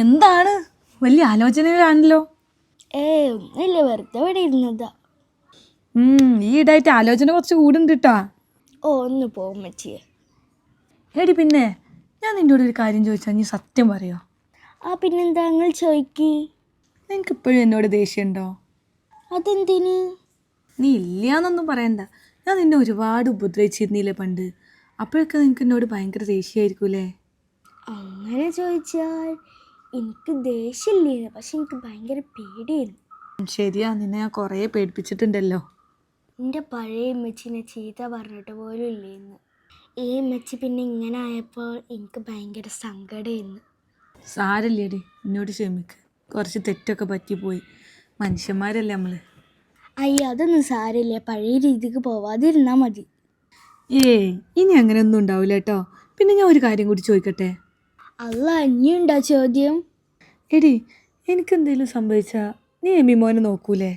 എന്താണ് വലിയ ആലോചനയിലാണല്ലോ? ഒന്നുമില്ല, വെറുതെ ഇവിടെ ഇരുന്നതാ. ഈ ഇടായിട്ട് ആലോചന കുറച്ച് കൂടുണ്ട് കേട്ടാ. ഒന്ന് പോകും മച്ചിയെ. എടി പിന്നെ ഞാൻ നിന്നോട് ഒരു കാര്യം ചോദിച്ചാൽ നീ സത്യം പറയോ? പിന്നെന്താ നിങ്ങൾ ചോദിക്ക്. നിനക്കിപ്പോഴും എന്നോട് ദേഷ്യമുണ്ടോ? അതെന്തിന്? നീ ഇല്ലയെന്നൊന്നും പറയണ്ട. ഞാൻ നിന്നെ ഒരുപാട് ഉപദ്രവിച്ചിരുന്നില്ലേ പണ്ട്. അപ്പോഴൊക്കെ നിനക്ക് എന്നോട് ഭയങ്കര ദേഷ്യമായിരിക്കൂലേ? അങ്ങനെ ചോദിച്ചാൽ എനിക്ക് ദേഷ്യമില്ലായിരുന്നു, പക്ഷെ എനിക്ക് ഭയങ്കര പേടിയായിരുന്നു. ശരിയാ, നിന്നെ ഞാൻ കുറേ പേടിപ്പിച്ചിട്ടുണ്ടല്ലോ. എൻ്റെ പഴയ അമ്മച്ചിനെ ചീത്ത പറഞ്ഞിട്ട് പോലും ഇല്ലേന്ന്. ഈ അമ്മച്ചി പിന്നെ ഇങ്ങനെ ആയപ്പോൾ എനിക്ക് ഭയങ്കര സങ്കടമായിരുന്നു. സാരല്ലേടി, എന്നോട് ക്ഷമിക്ക്. കുറച്ച് തെറ്റൊക്കെ പറ്റിപ്പോയി. മനുഷ്യന്മാരല്ലേ നമ്മൾ. അയ്യോ അതൊന്നും സാരമില്ല, പഴയ രീതിക്ക് പോവാതിരുന്നാൽ മതി. ഇനി അങ്ങനെയൊന്നും ഉണ്ടാവില്ല കേട്ടോ. പിന്നെ ഞാൻ ഒരു കാര്യം കൂടി ചോദിക്കട്ടെ? അല്ല, ഇനിയുണ്ടോ ചോദ്യം? എടി, എനിക്കെന്തെങ്കിലും സംഭവിച്ചാൽ നീ എമ്മി മോനെ നോക്കൂലേ?